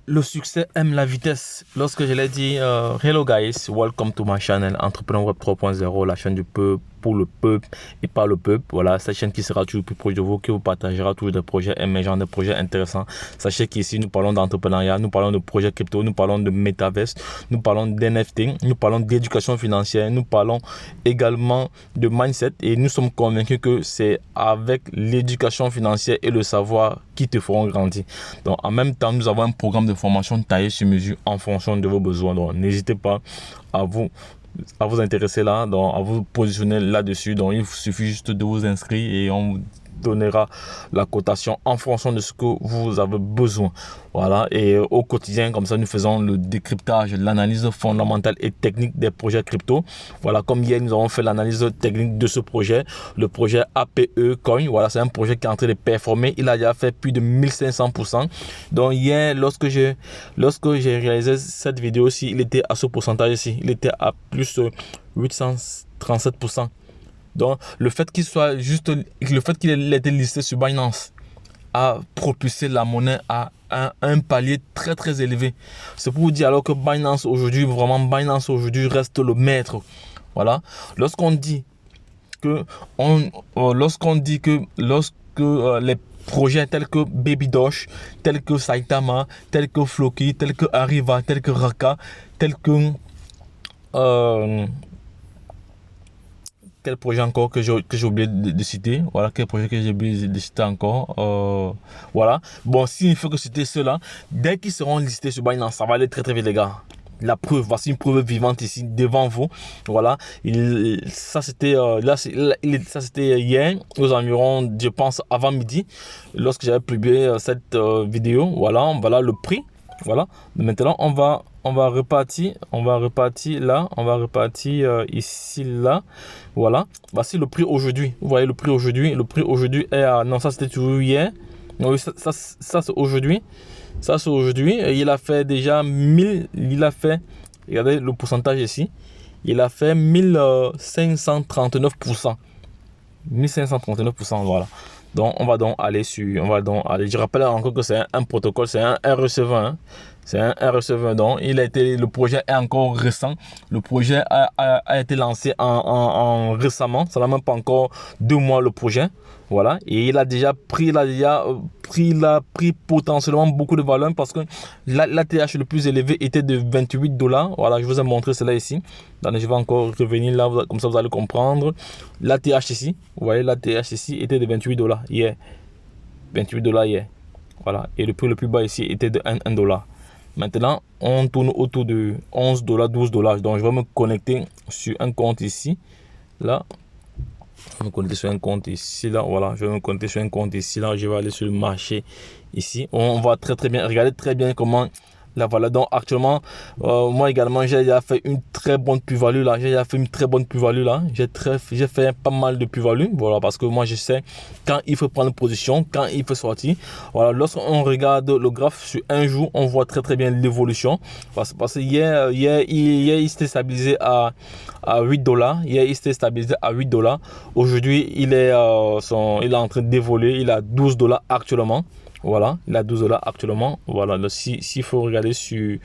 Le succès aime la vitesse. Lorsque je l'ai dit, hello guys, welcome to my channel Entrepreneur Web 3.0, la chaîne du peuple, pour le peuple et par le peuple. Voilà, cette chaîne qui sera toujours plus proche de vous, qui vous partagera toujours des projets émergents, des projets intéressants. Sachez qu'ici, nous parlons d'entrepreneuriat, nous parlons de projets crypto, nous parlons de Metaverse, nous parlons d'NFT, nous parlons d'éducation financière, nous parlons également de mindset et nous sommes convaincus que c'est avec l'éducation financière et le savoir qui te feront grandir. Donc, en même temps, nous avons un programme de formation taillé sur mesure en fonction de vos besoins. Donc, n'hésitez pas à vous intéresser là, donc à vous positionner là-dessus. Donc, il suffit juste de vous inscrire et on vous donnera la cotation en fonction de ce que vous avez besoin. Voilà, et au quotidien, comme ça, nous faisons le décryptage, l'analyse fondamentale et technique des projets crypto. Voilà, comme hier, nous avons fait l'analyse technique de ce projet, le projet APE Coin. Voilà, c'est un projet qui est en train de performer. Il a déjà fait plus de 1500%. Donc, hier, lorsque j'ai réalisé cette vidéo-ci, il était à ce pourcentage-ci. Il était à plus 837%. Donc, le fait qu'il ait été listé sur Binance a propulsé la monnaie à un palier très très élevé. C'est pour vous dire alors que Binance aujourd'hui reste le maître. Voilà. Lorsqu'on dit que les projets tels que Baby Doge, tels que Saitama, tels que Floki, tels que Arriva, tels que Raka, tels que quel projet encore que j'ai oublié de citer. Voilà, quel projet que j'ai oublié de citer encore. Voilà. Bon, s'il ne faut que citer ceux-là, dès qu'ils seront listés sur Binance, ça va aller très très vite, les gars. La preuve, voici une preuve vivante ici devant vous. Voilà. Ça c'était hier aux environs, je pense, avant midi, lorsque j'avais publié cette vidéo. Voilà le prix. Voilà. Maintenant, on va repartir ici, là. Voilà. Voici le prix aujourd'hui. Vous voyez le prix aujourd'hui. Le prix aujourd'hui est à... Non, ça c'était toujours hier. Non, ça c'est aujourd'hui. Ça c'est aujourd'hui. Il a fait déjà 1000. Il a fait... Regardez le pourcentage ici. Il a fait 1539%. 1539%, voilà. Donc, on va donc aller. Je rappelle encore que c'est un protocole, c'est un REC20. Hein. C'est un REC20. Donc, le projet est encore récent. Le projet a été lancé récemment. Ça n'a même pas encore 2 mois le projet. Voilà. Et il a pris potentiellement beaucoup de valeur parce que l'ATH le plus élevé était de $28. Voilà, je vous ai montré cela ici. Donc, je vais encore revenir là, comme ça vous allez comprendre. L'ATH ici, vous voyez, l'ATH ici était de $28 hier. $28 hier. Voilà. Et le prix le plus bas ici était de $1. Maintenant, on tourne autour de $11, $12. Donc, je vais me connecter sur un compte ici. Là. Je vais me connecter sur un compte ici. Là. Voilà. Je vais me connecter sur un compte ici. Là. Je vais aller sur le marché ici. On voit très très bien. Regardez très bien comment... Là, voilà, donc actuellement, moi également, j'ai déjà fait une très bonne plus-value là. J'ai fait pas mal de plus-value, voilà, parce que moi je sais quand il faut prendre position, quand il faut sortir. Voilà, lorsqu'on regarde le graphe sur un jour, on voit très très bien l'évolution. Parce que hier, il s'était stabilisé à $8. Hier, il s'était stabilisé à $8. Aujourd'hui, il est en train d'évoluer. Il a $12 actuellement. Voilà, il a $12 actuellement. Voilà, s'il faut regarder sur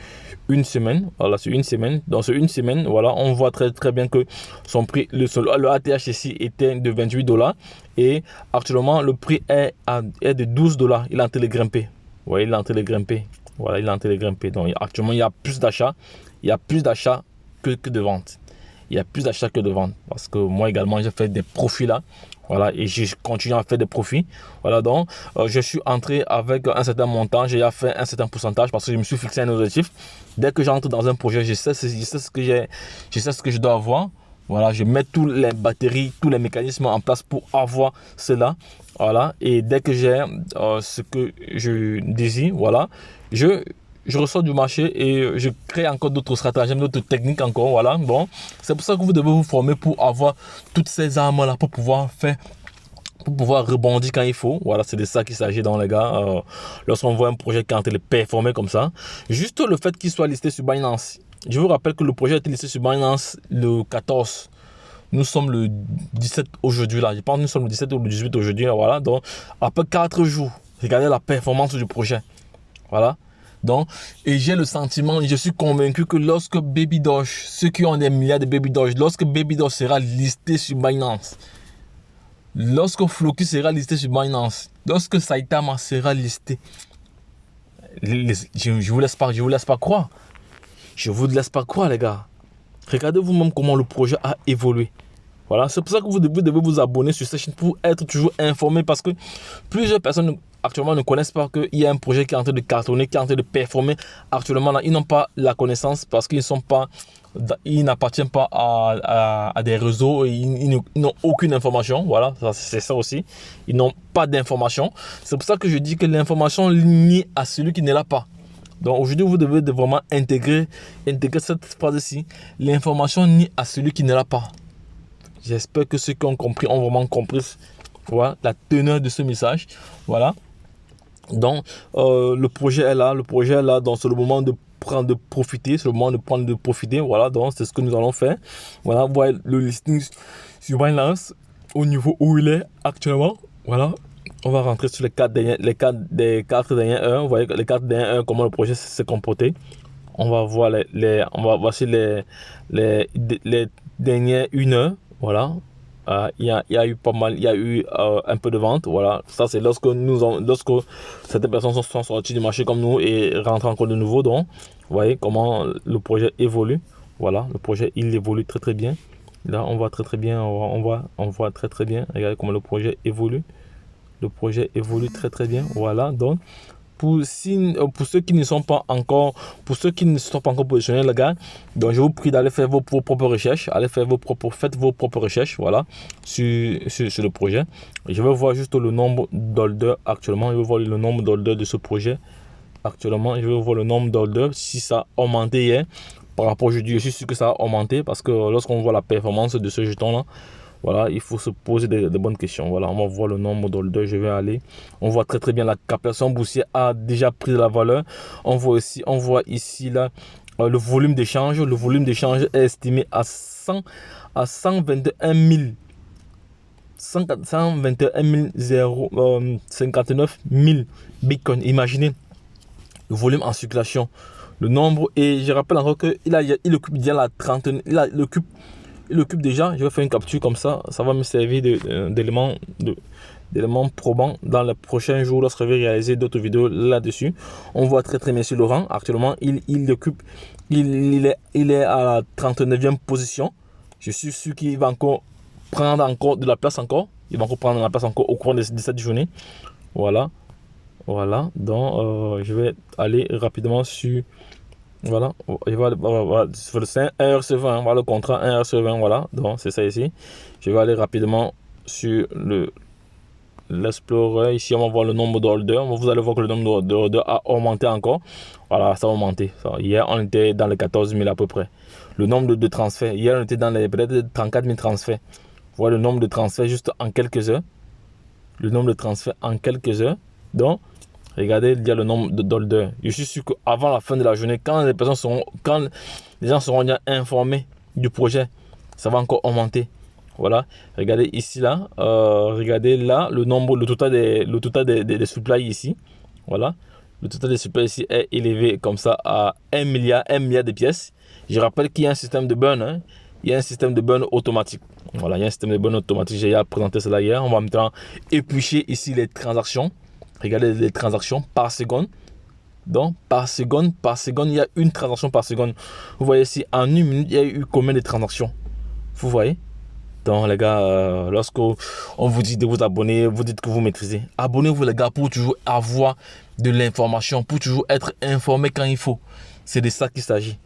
une semaine, voilà, sur une semaine, dans une semaine, voilà, on voit très très bien que son prix, le ATH ici était de $28 et actuellement le prix est de $12. Il est en train de grimper. Vous voyez, il est en train de grimper. Voilà, il est en train de grimper. Donc actuellement, il y a plus d'achats. Il y a plus d'achats que de ventes. Il y a plus d'achats que de ventes parce que moi également, j'ai fait des profits là. Voilà, et je continue à faire des profits. Voilà, donc je suis entré avec un certain montant, j'ai fait un certain pourcentage parce que je me suis fixé un objectif. Dès que j'entre dans un projet, je sais ce que je dois avoir. Voilà, je mets toutes les batteries, tous les mécanismes en place pour avoir cela. Voilà, et dès que j'ai ce que je désire, voilà, je ressors du marché et je crée encore d'autres stratagèmes, d'autres techniques encore, voilà. Bon, c'est pour ça que vous devez vous former pour avoir toutes ces armes-là, pour pouvoir rebondir quand il faut. Voilà, c'est de ça qu'il s'agit dans les gars. Lorsqu'on voit un projet qui est en train de performer comme ça, juste le fait qu'il soit listé sur Binance. Je vous rappelle que le projet a été listé sur Binance le 14. Nous sommes le 17 aujourd'hui là. Je pense que nous sommes le 17 ou le 18 aujourd'hui. Voilà, donc après 4 jours, regardez la performance du projet. Voilà. Donc, et j'ai le sentiment, je suis convaincu que lorsque Baby Doge, ceux qui ont des milliards de Baby Doge, lorsque Baby Doge sera listé sur Binance, lorsque Floki sera listé sur Binance, lorsque Saitama sera listé, je vous laisse pas croire. Je vous laisse pas croire, les gars. Regardez vous-même comment le projet a évolué. Voilà, c'est pour ça que vous devez vous abonner sur cette chaîne pour être toujours informé, parce que plusieurs personnes actuellement ne connaissent pas qu'il y a un projet qui est en train de cartonner, qui est en train de performer. Actuellement, là, ils n'ont pas la connaissance parce qu'ils n'appartiennent pas à des réseaux, ils n'ont aucune information. Voilà, c'est ça aussi. Ils n'ont pas d'information. C'est pour ça que je dis que l'information liée à celui qui ne l'a pas. Donc aujourd'hui, vous devez vraiment intégrer cette phrase-ci. L'information nie à celui qui ne l'a pas. J'espère que ceux qui ont compris ont vraiment compris, voilà, la teneur de ce message. Voilà. Donc le projet est là. Donc c'est le moment de profiter. C'est le moment de profiter. Voilà. Donc c'est ce que nous allons faire. Voilà. Vous voyez le listing sur Binance au niveau où il est actuellement. Voilà. On va rentrer sur les 4 dernières heures. Vous voyez les 4 dernières heures, comment le projet s'est comporté. On va voir voici les dernières 1 heure. Voilà. Il y a eu pas mal, il y a eu un peu de vente. Voilà. Ça, c'est lorsque certaines personnes sont sorties du marché comme nous et rentrent encore de nouveau. Donc, vous voyez comment le projet évolue. Voilà. Le projet, il évolue très très bien. Là, on voit très très bien. On voit très très bien. Regardez comment le projet évolue. Le projet évolue très très bien. Voilà. Donc, pour ceux qui ne sont pas encore positionnés, les gars, donc je vous prie d'aller faire vos propres recherches. Faites vos propres recherches. Voilà. Sur le projet. Je vais voir juste le nombre d'holders actuellement. Je vais voir le nombre d'holders de ce projet. Actuellement, je vais voir le nombre d'holders. Si ça a augmenté hier par rapport à aujourd'hui, je suis sûr que ça a augmenté parce que lorsqu'on voit la performance de ce jeton-là, voilà, il faut se poser des bonnes questions. Voilà, on va voir le nombre d'holders. Je vais aller. On voit très très bien la capitalisation boursière a déjà pris de la valeur. On voit ici là le volume d'échange. Le volume d'échange est estimé à 121 059 000 bitcoins. Imaginez le volume en circulation, le nombre. Et je rappelle encore qu'il occupe déjà la trentaine. Il occupe déjà, je vais faire une capture comme ça va me servir d'éléments probants dans les prochains jours lorsque je vais réaliser d'autres vidéos là-dessus. On voit très très bien sur le rang. Actuellement, il est à la 39e position. Je suis sûr qu'il va encore prendre de la place encore. Il va encore prendre de la place encore au cours de cette journée. Voilà. Voilà. Donc, je vais aller rapidement sur... Voilà, je vais aller, c'est 1h20, voilà le contrat 1h20, voilà, donc c'est ça ici. Je vais aller rapidement sur l'Explorer. Ici, on va voir le nombre d'holders. Vous allez voir que le nombre d'holders a augmenté encore. Voilà, ça a augmenté. Hier, on était dans les 14 000 à peu près. Le nombre de transferts, hier, on était dans les peut-être 34 000 transferts. Voilà le nombre de transferts juste en quelques heures. Le nombre de transferts en quelques heures. Donc, regardez, il y a le nombre d'holders. Je suis sûr qu'avant la fin de la journée, quand les gens seront déjà informés du projet, ça va encore augmenter. Voilà. Regardez ici là. Regardez là le total des supplies ici. Voilà. Le total des supplies ici est élevé comme ça à 1 milliard de pièces. Je rappelle qu'il y a un système de burn. Hein. Il y a un système de burn automatique. Voilà, il y a un système de burn automatique. J'ai déjà présenté cela hier. On va maintenant éplucher ici les transactions. Regardez les transactions par seconde. Donc, par seconde, il y a une transaction par seconde. Vous voyez ici, en 1 minute, il y a eu combien de transactions? Vous voyez? Donc, les gars, lorsqu'on vous dit de vous abonner, vous dites que vous maîtrisez. Abonnez-vous, les gars, pour toujours avoir de l'information, pour toujours être informé quand il faut. C'est de ça qu'il s'agit.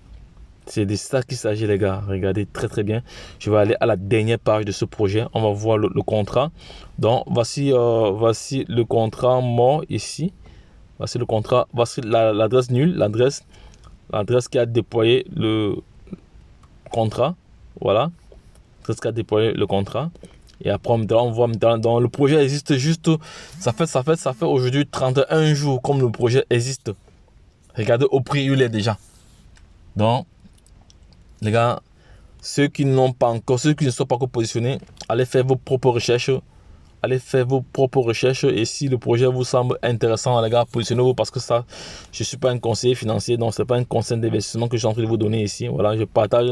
C'est de ça qu'il s'agit, les gars. Regardez très très bien. Je vais aller à la dernière page de ce projet. On va voir le contrat. Donc, voici le contrat mort ici. Voici le contrat. Voici l'adresse nulle. L'adresse qui a déployé le contrat. Voilà. L'adresse qui a déployé le contrat. Et après, on voit maintenant. Donc, le projet existe juste. Ça fait aujourd'hui 31 jours comme le projet existe. Regardez au prix où il est déjà. Donc, les gars, ceux qui ne sont pas encore positionnés, allez faire vos propres recherches. allez faire vos propres recherches et si le projet vous semble intéressant, les gars, positionnez-vous parce que ça, je suis pas un conseiller financier, donc c'est pas un conseil d'investissement que je suis en train de vous donner ici. Voilà, je partage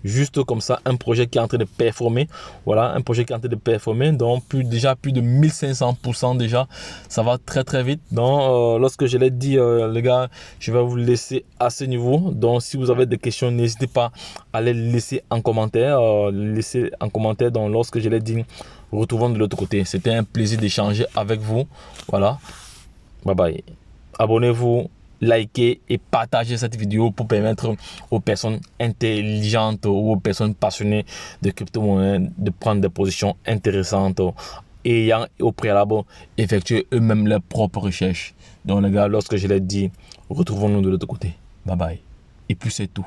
juste comme ça un projet qui est en train de performer. Voilà, un projet qui est en train de performer, donc déjà plus de 1500% déjà, ça va très très vite. Donc lorsque je l'ai dit, les gars, je vais vous laisser à ce niveau. Donc si vous avez des questions, n'hésitez pas à les laisser en commentaire. Donc lorsque je l'ai dit, retrouvons de l'autre côté. C'était un plaisir d'échanger avec vous. Voilà, bye bye. Abonnez-vous, likez et partagez cette vidéo pour permettre aux personnes intelligentes ou aux personnes passionnées de crypto-monnaie de prendre des positions intéressantes et ayant au préalable effectué eux-mêmes leurs propres recherches. Donc les gars, lorsque je l'ai dit, retrouvons-nous de l'autre côté. Bye bye. Et puis c'est tout.